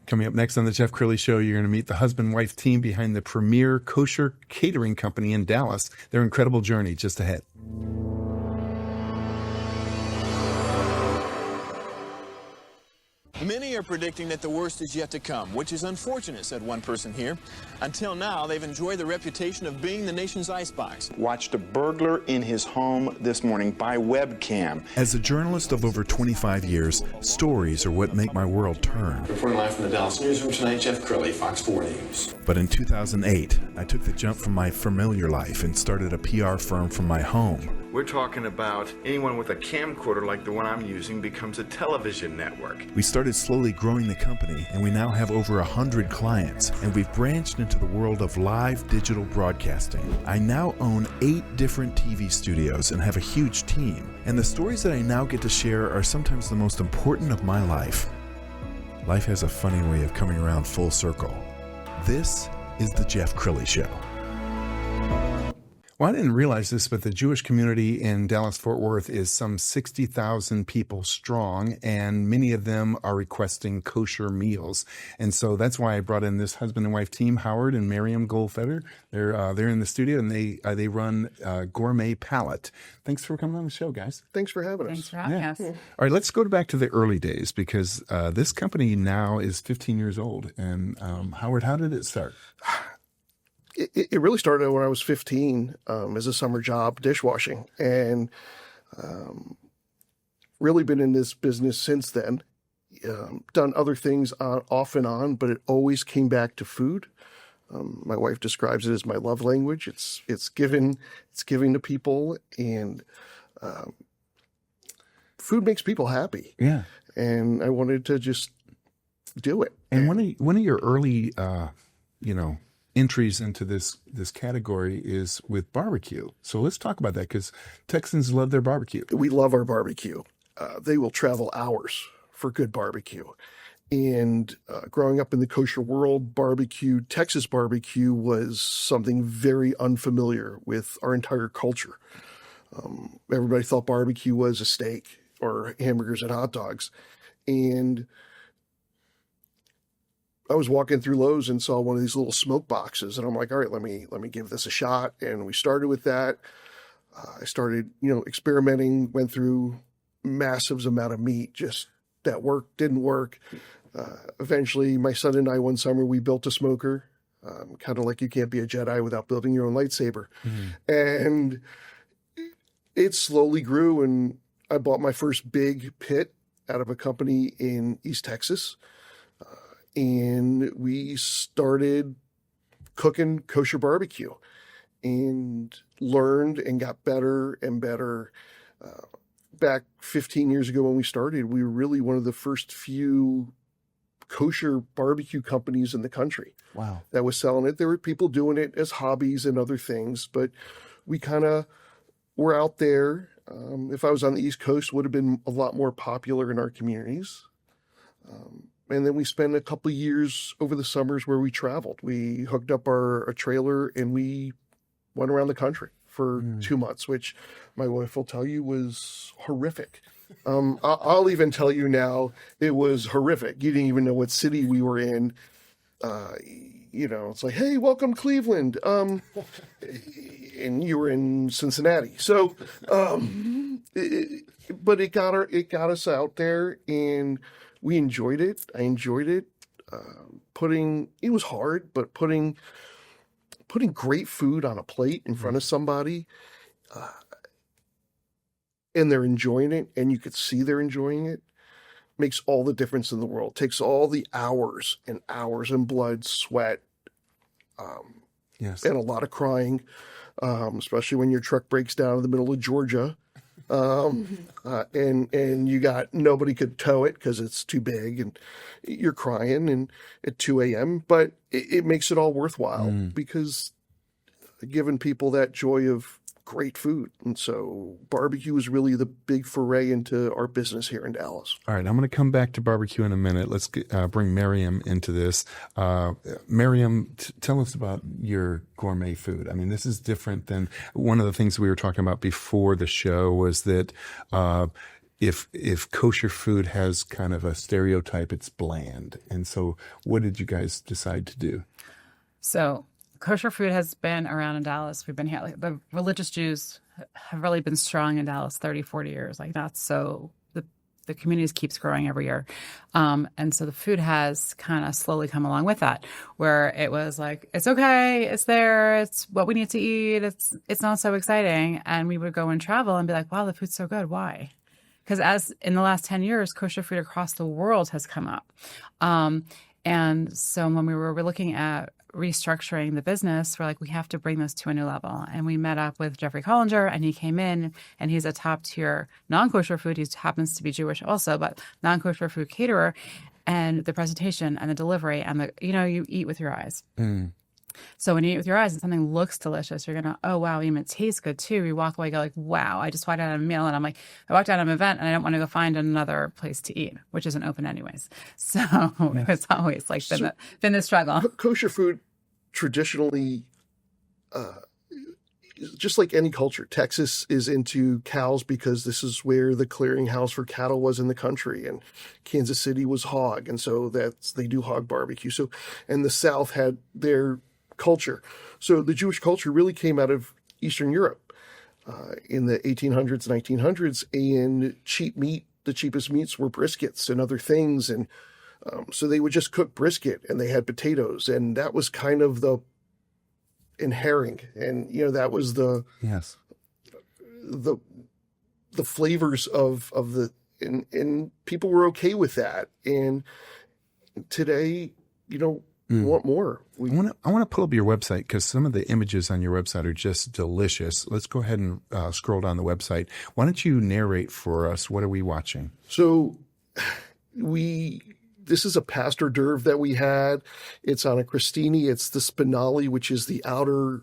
Coming up next on the Jeff Crilley Show, you're going to meet the husband-wife team behind the premier kosher catering company in Dallas. Their incredible journey just ahead. Many are predicting that the worst is yet to come, which is unfortunate, said one person here. Until now, they've enjoyed the reputation of being the nation's icebox. Watched a burglar in his home this morning by webcam. As a journalist of over 25 years, stories are what make my world turn. Reporting live from the Dallas newsroom tonight, Jeff Crilley, Fox 4 News. But in 2008, I took the jump from my familiar life and started a PR firm from my home. We're talking about anyone with a camcorder like the one I'm using becomes a television network. We started slowly growing the company, and we now have over 100 clients, and we've branched into the world of live digital broadcasting. I now own 8 different TV studios and have a huge team, and the stories that I now get to share are sometimes the most important of my life. Life has a funny way of coming around full circle. This is the Jeff Crilley Show. Well, I didn't realize this, but the Jewish community in Dallas-Fort Worth is some 60,000 people strong, and many of them are requesting kosher meals. And so that's why I brought in this husband and wife team, Howard and Miriam Goldfeder. They're in the studio, and they run Gourmet Palate. Thanks for coming on the show, guys. Thanks for having us. Thanks for having us. All right, let's go back to the early days, because this company now is 15 years old. And Howard, how did it start? It really started when I was 15 as a summer job dishwashing, and really been in this business since then. Done other things off and on, but it always came back to food. My wife describes it as my love language. It's giving to people, and food makes people happy. Yeah, and I wanted to just do it. And one of your early, entries into this category is with barbecue. So let's talk about that, because Texans love their barbecue. We love our barbecue. They will travel hours for good barbecue. And growing up in the kosher world, Texas barbecue was something very unfamiliar with our entire culture. Everybody thought barbecue was a steak or hamburgers and hot dogs. And I was walking through Lowe's and saw one of these little smoke boxes, and I'm like, all right, let me give this a shot. And we started with that. I started, experimenting, went through massive amount of meat, just that worked, didn't work. Eventually, my son and I, one summer, we built a smoker, kind of like you can't be a Jedi without building your own lightsaber. Mm-hmm. And it slowly grew, and I bought my first big pit out of a company in East Texas. And we started cooking kosher barbecue and learned and got better and better. Back 15 years ago when we started, we were really one of the first few kosher barbecue companies in the country. Wow. That was selling it. There were people doing it as hobbies and other things, but we kind of were out there. If I was on the East Coast, would have been a lot more popular in our communities. And then we spent a couple of years over the summers where we traveled. We hooked up a trailer and we went around the country for 2 months, which my wife will tell you was horrific. I'll even tell you now, it was horrific. You didn't even know what city we were in. It's like, hey, welcome Cleveland. And you were in Cincinnati. So, but it got us out there, and we enjoyed it. I enjoyed it. It was hard, but putting great food on a plate in front of somebody, and they're enjoying it, and you could see they're enjoying it, makes all the difference in the world. Takes all the hours and hours and blood, sweat, yes, and a lot of crying, especially when your truck breaks down in the middle of Georgia. And you got nobody could tow it because it's too big, and you're crying and at 2 a.m. But it makes it all worthwhile because giving people that joy of great food. And so barbecue is really the big foray into our business here in Dallas. All right, I'm going to come back to barbecue in a minute. Let's bring Miriam into this. Miriam, tell us about your gourmet food. I mean, this is different than one of the things we were talking about before the show was that if kosher food has kind of a stereotype, it's bland. And so what did you guys decide to do? So kosher food has been around in Dallas. We've been here. Like, the religious Jews have really been strong in Dallas 30, 40 years. Like that's so the community keeps growing every year. And so the food has kind of slowly come along with that, where it was like, it's okay, it's there, it's what we need to eat, it's not so exciting. And we would go and travel and be like, wow, the food's so good. Why? Because as in the last 10 years, kosher food across the world has come up. And so when we were looking at restructuring the business, we're like, we have to bring this to a new level. And we met up with Jeffrey Collinger, and he came in, and he's a top tier non-kosher food. He happens to be Jewish also, but non-kosher food caterer. And the presentation and the delivery and you eat with your eyes. So when you eat with your eyes and something looks delicious, you're going to, oh, wow, even it tastes good too. You walk away, go like, wow, I just walked out of a meal. And I'm like, I walked out of an event and I don't want to go find another place to eat, which isn't open anyways. So it's always like been the struggle. Kosher food traditionally, just like any culture, Texas is into cows because this is where the clearinghouse for cattle was in the country, and Kansas City was hog, and so they do hog barbecue. So, and the South had their culture. So the Jewish culture really came out of Eastern Europe in the 1800s, 1900s, and cheap meat, the cheapest meats were briskets and other things, and so they would just cook brisket, and they had potatoes, and that was kind of the herring, and that was the flavors of the and people were okay with that. And today, we want more. I want to pull up your website because some of the images on your website are just delicious. Let's go ahead and scroll down the website. Why don't you narrate for us? What are we watching? So this is a pastor d'oeuvre that we had. It's on a crostini. It's the spinali, which is the outer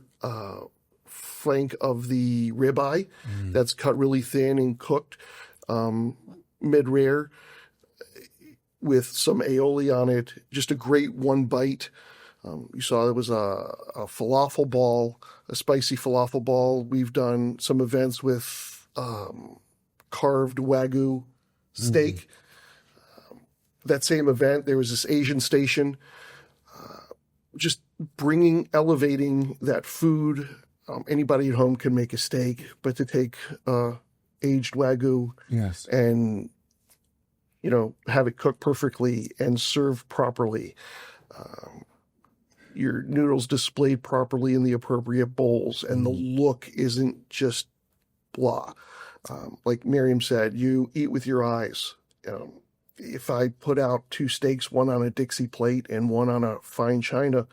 flank of the ribeye that's cut really thin and cooked mid-rare with some aioli on it. Just a great one bite. You saw there was a falafel ball, a spicy falafel ball. We've done some events with carved Wagyu steak. That same event, there was this Asian station, just elevating that food. Anybody at home can make a steak, but to take aged Wagyu and, have it cooked perfectly and served properly. Your noodles displayed properly in the appropriate bowls, and the look isn't just blah. Like Miriam said, you eat with your eyes. If I put out two steaks, one on a Dixie plate and one on a fine china,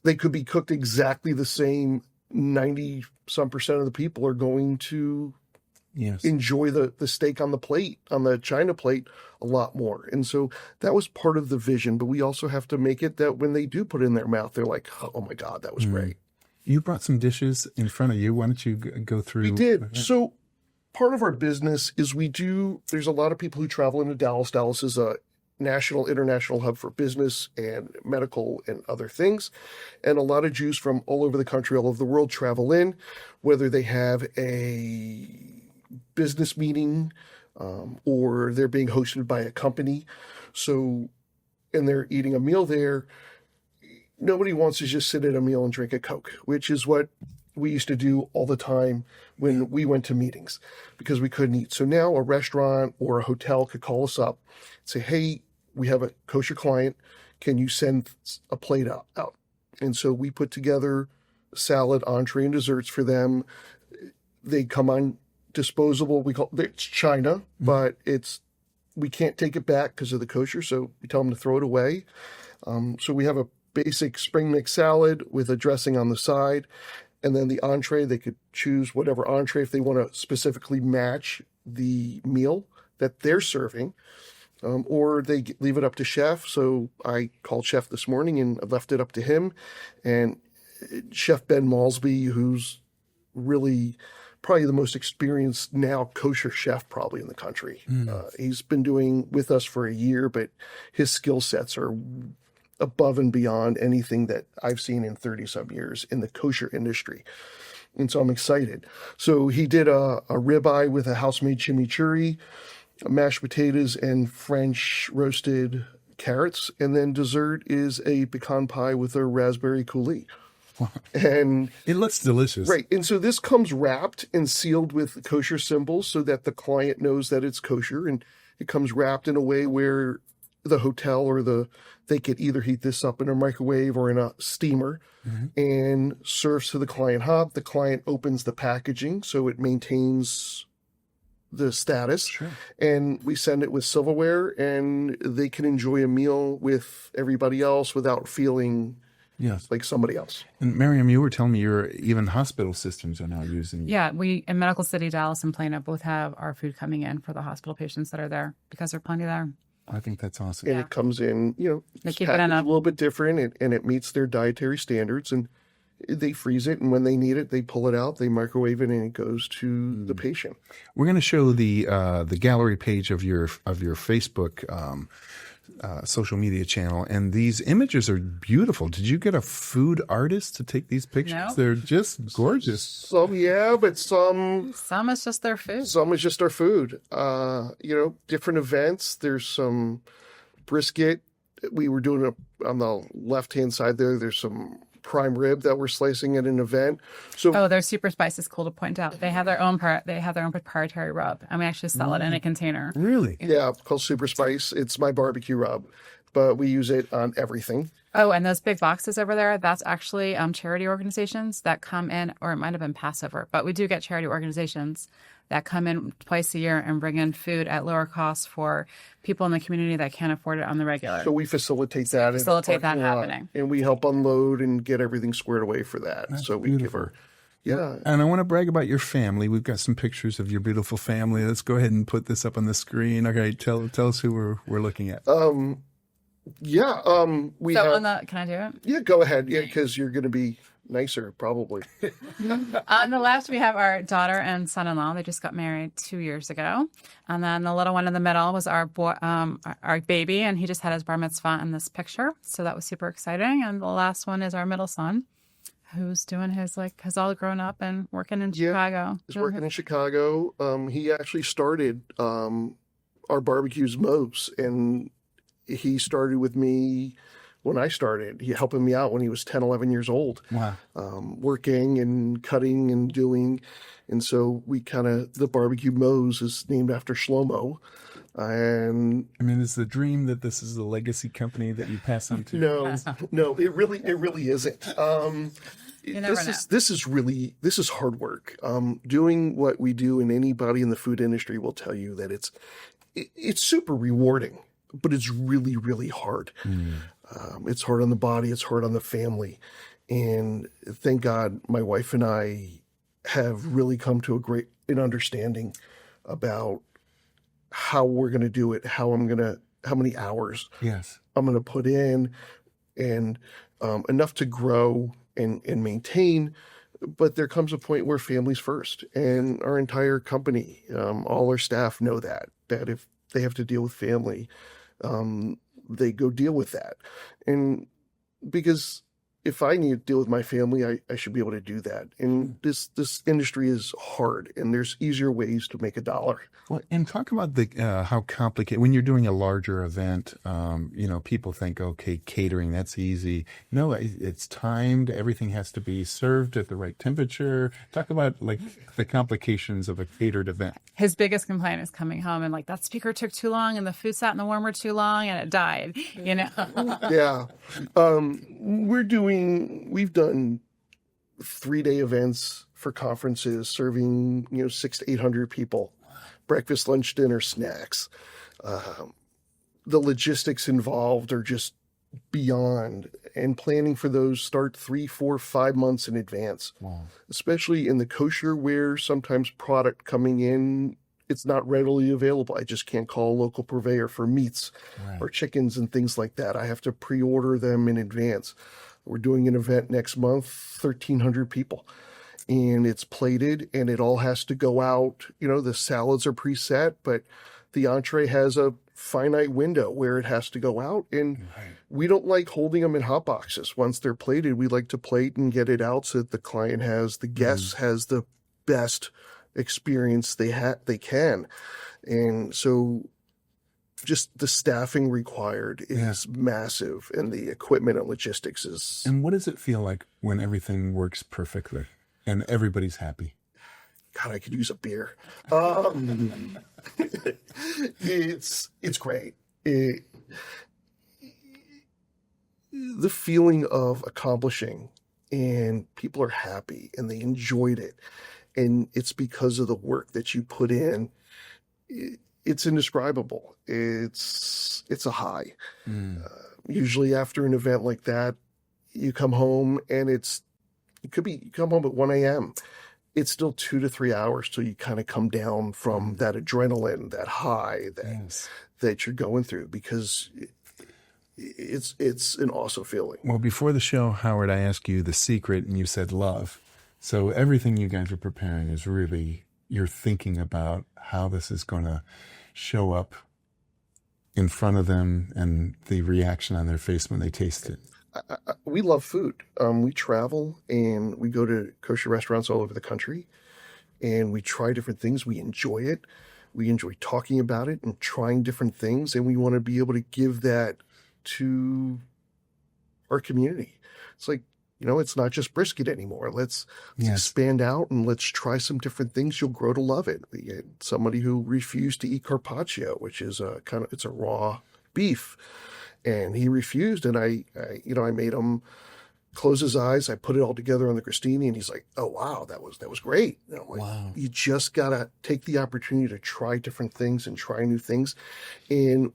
they could be cooked exactly the same. 90% of the people are going to enjoy the steak on the plate, on the china plate, a lot more. And so that was part of the vision, but we also have to make it that when they do put it in their mouth, they're like, oh my God, that was great. You brought some dishes in front of you. Why don't you go through? We did. So part of our business is there's a lot of people who travel into Dallas. Dallas is a national, international hub for business and medical and other things. And a lot of Jews from all over the country, all over the world travel in, whether they have a business meeting or they're being hosted by a company. So, and they're eating a meal there. Nobody wants to just sit at a meal and drink a Coke, which is what we used to do all the time when we went to meetings because we couldn't eat. So now a restaurant or a hotel could call us up and say, hey, we have a kosher client. Can you send a plate out? And so we put together salad, entree, and desserts for them. They come on disposable. It's China, but we can't take it back because of the kosher. So we tell them to throw it away. So we have a basic spring mix salad with a dressing on the side. And then the entree, they could choose whatever entree if they want to specifically match the meal that they're serving, or they leave it up to chef. So I called chef this morning and left it up to him. And Chef Ben Malsby, who's really probably the most experienced now kosher chef probably in the country. He's been doing with us for a year, but his skill sets are above and beyond anything that I've seen in 30-some years in the kosher industry. And so I'm excited. So he did a ribeye with a house-made chimichurri. mashed potatoes and French roasted carrots. And then dessert is a pecan pie with a raspberry coulis. And it looks delicious. Right. And so this comes wrapped and sealed with kosher symbols so that the client knows that it's kosher. And it comes wrapped in a way where the hotel or they could either heat this up in a microwave or in a steamer and serves to the client hot. The client opens the packaging so it maintains the status. Sure. And we send it with silverware, and they can enjoy a meal with everybody else without feeling like somebody else. And Miriam, you were telling me even hospital systems are now using it. Yeah, we in Medical City, Dallas, and Plano both have our food coming in for the hospital patients that are there because there are plenty there. I think that's awesome. And it comes in, They it's keep it in packaged a little bit different, and it meets their dietary standards. And they freeze it, and when they need it, they pull it out, they microwave it, and it goes to the patient. We're going to show the gallery page of your Facebook social media channel, and these images are beautiful. Did you get a food artist to take these pictures? No. They're just gorgeous. Some, yeah, but some is just their food. Some is just our food. Different events. There's some brisket. We were doing on the left-hand side there. There's some prime rib that we're slicing at an event. So their super spice is cool to point out. They have their own proprietary rub, and we actually sell it in a container. Really? Yeah, called Super Spice. It's my barbecue rub, but we use it on everything. Oh, and those big boxes over there, that's actually charity organizations that come in, or it might have been Passover, but we do get charity organizations that come in twice a year and bring in food at lower cost for people in the community that can't afford it on the regular. So we facilitate that. Happening. And we help unload and get everything squared away for that. That's so we beautiful. give her. Yeah. And I want to brag about your family. We've got some pictures of your beautiful family. Let's go ahead and put this up on the screen. Okay, tell us who we're looking at. Can I do it? Yeah, go ahead. Yeah, because you're going to be nicer, probably. On the left, we have our daughter and son-in-law. They just got married 2 years ago. And then the little one in the middle was our boy, our baby, and he just had his bar mitzvah in this picture. So that was super exciting. And the last one is our middle son, who's doing has all grown up and working in Chicago. He's working in Chicago. He actually started our barbecues Moe's, and he started with me when I started. He helping me out when he was 10, 11 years old. Wow. Working and cutting and doing. And so the barbecue Moe's is named after Shlomo. And I mean, is the dream that this is a legacy company that you pass on to? No, it really isn't. This is hard work. Doing what we do, and anybody in the food industry will tell you that it's super rewarding, but it's really, really hard. It's hard on the body. It's hard on the family. And thank God my wife and I have really come to an understanding about how we're going to do it, how many hours I'm going to put in, and enough to grow and maintain. But there comes a point where family's first, and our entire company, all our staff know that if they have to deal with family, they go deal with that. And because if I need to deal with my family, I should be able to do that. And this industry is hard, and there's easier ways to make a dollar. Well, and talk about how complicated, when you're doing a larger event, people think, okay, catering, that's easy. No, it's timed. Everything has to be served at the right temperature. Talk about the complications of a catered event. His biggest complaint is coming home and that speaker took too long and the food sat in the warmer too long and it died, Yeah. We've done 3-day events for conferences serving, 600 to 800 people, breakfast, lunch, dinner, snacks. The logistics involved are just beyond, and planning for those start 3, 4, 5 months in advance. Wow. Especially in the kosher, where sometimes product coming in, it's not readily available. I just can't call a local purveyor for meats or chickens and things like that. I have to pre-order them in advance. We're doing an event next month, 1,300 people, and it's plated, and it all has to go out. The salads are preset, but the entree has a finite window where it has to go out, and we don't like holding them in hot boxes. Once they're plated, we like to plate and get it out so that the client the guest has the best experience they can. And so just the staffing required is massive, and the equipment and logistics is. And what does it feel like when everything works perfectly and everybody's happy? God, I could use a beer. It's great. The feeling of accomplishing, and people are happy and they enjoyed it, and it's because of the work that you put in. It's indescribable. It's a high. Usually after an event like that, you come home and you come home at 1 a.m. It's still 2 to 3 hours till you kind of come down from that adrenaline, that high that you're going through, because it's an awesome feeling. Well, before the show, Howard, I asked you the secret, and you said love. So everything you guys are preparing is really, you're thinking about how this is going to show up in front of them and the reaction on their face when they taste it. We love food. We travel and we go to kosher restaurants all over the country, and we try different things. We enjoy it. We enjoy talking about it and trying different things, and we want to be able to give that to our community. It's like, it's not just brisket anymore. Let's expand out and let's try some different things. You'll grow to love it. We had somebody who refused to eat carpaccio, which is it's a raw beef, and he refused. And I made him close his eyes. I put it all together on the crostini, and he's like, "Oh wow, that was great." Wow. You just gotta take the opportunity to try different things and try new things. And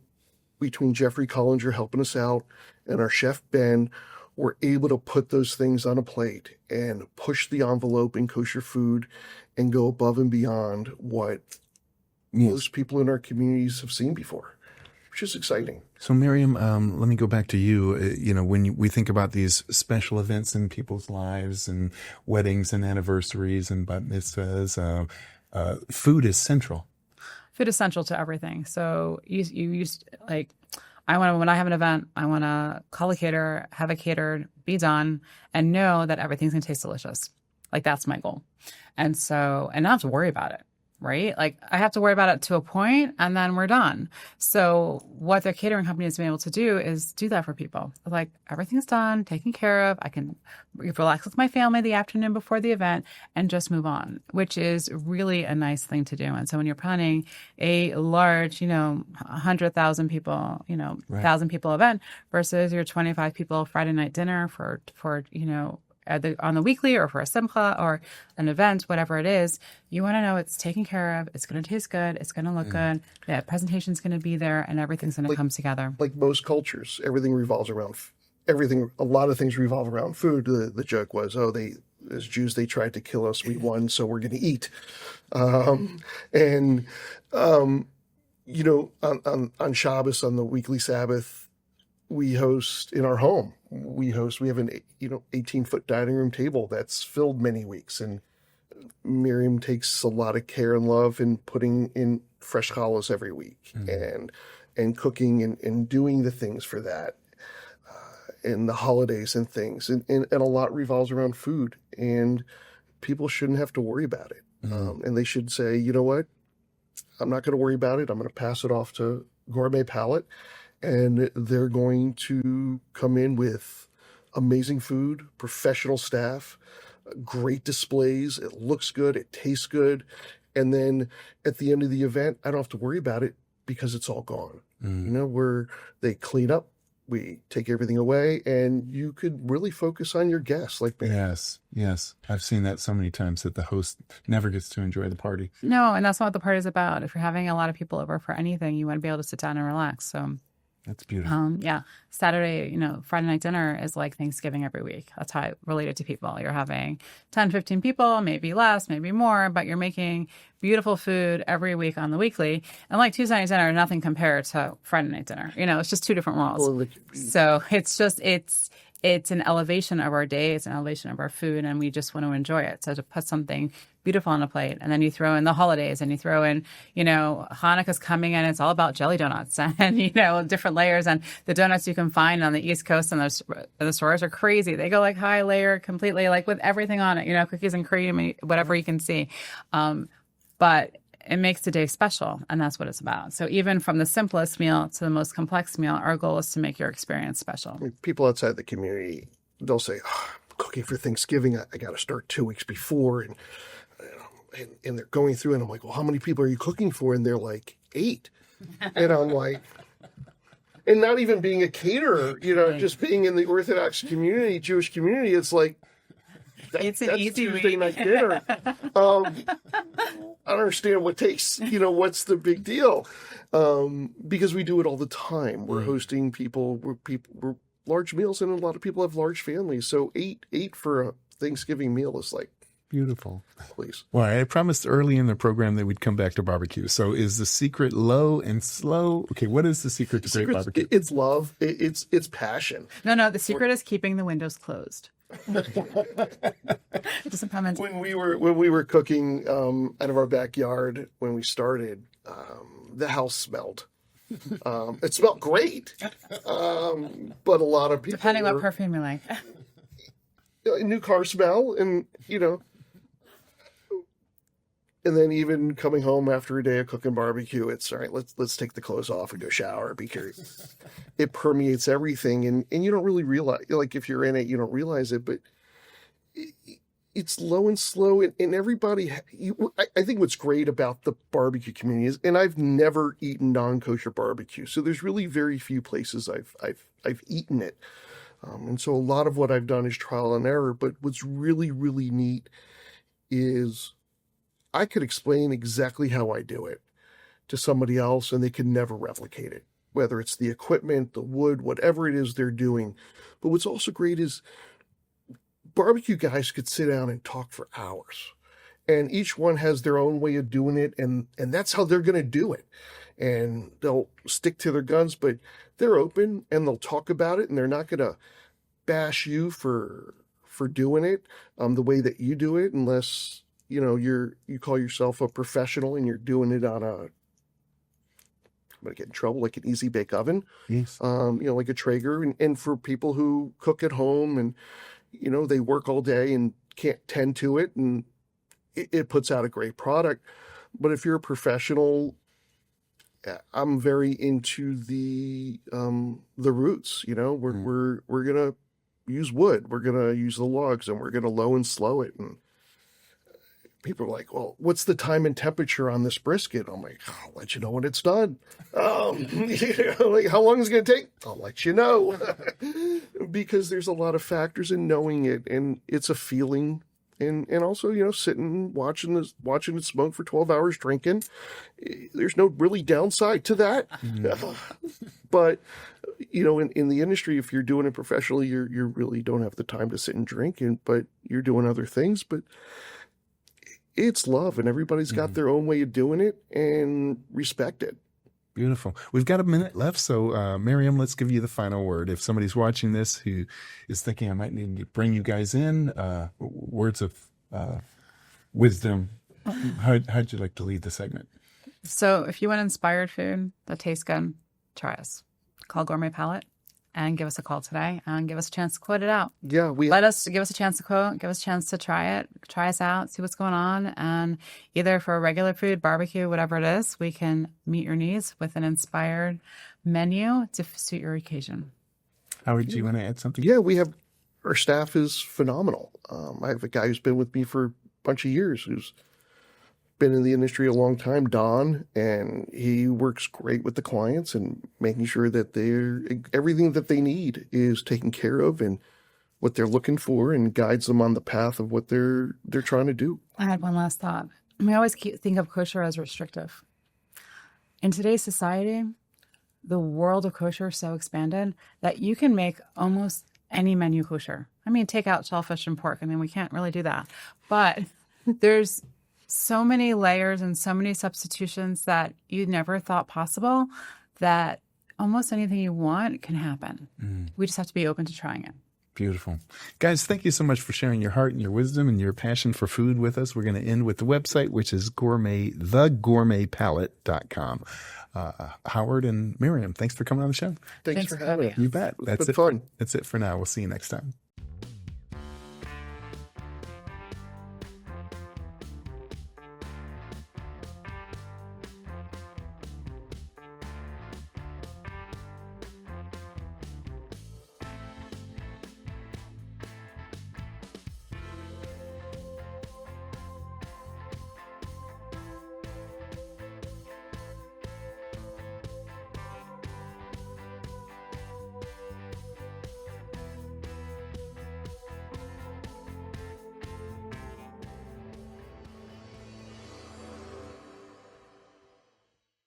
between Jeffrey Collinger helping us out and our chef Ben, we're able to put those things on a plate and push the envelope in kosher food and go above and beyond what most people in our communities have seen before, which is exciting. So Miriam, let me go back to you. When we think about these special events in people's lives and weddings and anniversaries and bat mitzvahs, food is central. Food is central to everything. So you used when I have an event, I want to call a caterer, have it catered, be done, and know that everything's going to taste delicious. That's my goal. And not have to worry about it, right? I have to worry about it to a point, and then we're done. So what the catering company has been able to do is do that for people. Everything's done, taken care of. I can relax with my family the afternoon before the event and just move on, which is really a nice thing to do. And so when you're planning a large, 100,000 people, 1,000 people event versus your 25 people Friday night dinner for on the weekly or for a simcha or an event, whatever it is, you want to know it's taken care of, it's going to taste good, it's going to look good, the presentation's going to be there, and everything's going to come together. Like most cultures, everything revolves around a lot of things revolve around food. The joke was, as Jews, they tried to kill us, we won, so we're going to eat. On Shabbos, on the weekly Sabbath, we host in our home. We have an 18-foot dining room table that's filled many weeks, and Miriam takes a lot of care and love in putting in fresh challahs every week and cooking and doing the things for that, and the holidays and things, and a lot revolves around food, and people shouldn't have to worry about it, and they should say, you know what, I'm not going to worry about it. I'm going to pass it off to Gourmet Palate. And they're going to come in with amazing food, professional staff, great displays. It looks good. It tastes good. And then at the end of the event, I don't have to worry about it because it's all gone. They clean up, we take everything away, and you could really focus on your guests. Yes. I've seen that so many times that the host never gets to enjoy the party. No, and that's not what the party's about. If you're having a lot of people over for anything, you want to be able to sit down and relax. So that's beautiful. Saturday, Friday night dinner is like Thanksgiving every week. That's how I relate it to people. You're having 10, 15 people, maybe less, maybe more, but you're making beautiful food every week on the weekly. And Tuesday night dinner, nothing compared to Friday night dinner. It's just two different worlds. So it's an elevation of our day. It's an elevation of our food, and we just want to enjoy it. So to put something beautiful on a plate, and then you throw in the holidays, and you throw in, Hanukkah's coming in. It's all about jelly donuts and, different layers. And the donuts you can find on the East Coast and the stores are crazy. They go high layer completely, with everything on it, cookies and cream, whatever you can see. but it makes the day special, and that's what it's about. So even from the simplest meal to the most complex meal, our goal is to make your experience special. I mean, people outside the community, they'll say, oh, I'm cooking for Thanksgiving. I got to start 2 weeks before. And they're going through, and I'm like, well, how many people are you cooking for? And they're like, 8. And I'm like, and not even being a caterer, just being in the Orthodox community, Jewish community, it's like, It's an that's easy Tuesday week. night dinner. I don't understand what takes, what's the big deal? Because we do it all the time. We're hosting people, we're large meals, and a lot of people have large families. So eight for a Thanksgiving meal is like, Beautiful. please. Well, I promised early in the program that we'd come back to barbecue. So is the secret low and slow? Okay, what is the secret to great barbecue? It's love. It's passion. No, the secret is keeping the windows closed. Just a comment. When we were cooking out of our backyard when we started, the house smelled. It smelled great, but a lot of people Depending what perfume you like. a new car smell, and and then even coming home after a day of cooking barbecue, it's all right. Let's take the clothes off and go shower, because it permeates everything, and you don't really realize. Like, if you're in it, you don't realize it, but it's low and slow, and everybody. I think what's great about the barbecue community is, and I've never eaten non-kosher barbecue, so there's really very few places I've eaten it. And so a lot of what I've done is trial and error. But what's really, really neat is I could explain exactly how I do it to somebody else, and they can never replicate it, whether it's the equipment, the wood, whatever it is they're doing. But what's also great is barbecue guys could sit down and talk for hours, and each one has their own way of doing it, and that's how they're going to do it. And they'll stick to their guns, but they're open, and they'll talk about it, and they're not going to bash you for doing it the way that you do it, unless you call yourself a professional and you're doing it on I'm going to get in trouble, like an easy bake oven. Yes. Like a Traeger, and for people who cook at home and they work all day and can't tend to it, and it puts out a great product. But if you're a professional, I'm very into the roots. We're gonna use wood, we're gonna use the logs, and we're gonna low and slow it. And people are like, "Well, what's the time and temperature on this brisket?" I'm like, "I'll let you know when it's done." Like, how long is it gonna take? I'll let you know, because there's a lot of factors in knowing it, and it's a feeling. And also, sitting, watching it smoke for 12 hours, drinking. There's no really downside to that. But, in the industry, if you're doing it professionally, you really don't have the time to sit and drink, but you're doing other things. But it's love, and everybody's got their own way of doing it, and respect it. Beautiful. We've got a minute left, so Miriam, let's give you the final word. If somebody's watching this who is thinking, I might need to bring you guys in, words of wisdom, how'd you like to lead the segment? So if you want inspired food that tastes good, try us. Call Gourmet Palate and give us a call today and give us a chance to quote it out. Yeah, give us a chance to quote, give us a chance to try it, try us out, see what's going on. And either for regular food, barbecue, whatever it is, we can meet your needs with an inspired menu to suit your occasion. Howard, do you want to add something? Yeah, our staff is phenomenal. I have a guy who's been with me for a bunch of years, who's been in the industry a long time, Don, and he works great with the clients and making sure that everything that they need is taken care of, and what they're looking for, and guides them on the path of what they're trying to do. I had one last thought. We always think of kosher as restrictive. In today's society, the world of kosher is so expanded that you can make almost any menu kosher. I mean, take out shellfish and pork. I mean, we can't really do that. But there's so many layers and so many substitutions that you never thought possible, that almost anything you want can happen. We just have to be open to trying it. Beautiful. Guys, thank you so much for sharing your heart and your wisdom and your passion for food with us. We're going to end with the website, which is thegourmetpalate.com. Howard and Miriam, thanks for coming on the show. Thanks for having me. You bet. It's been fun. That's it for now. We'll see you next time.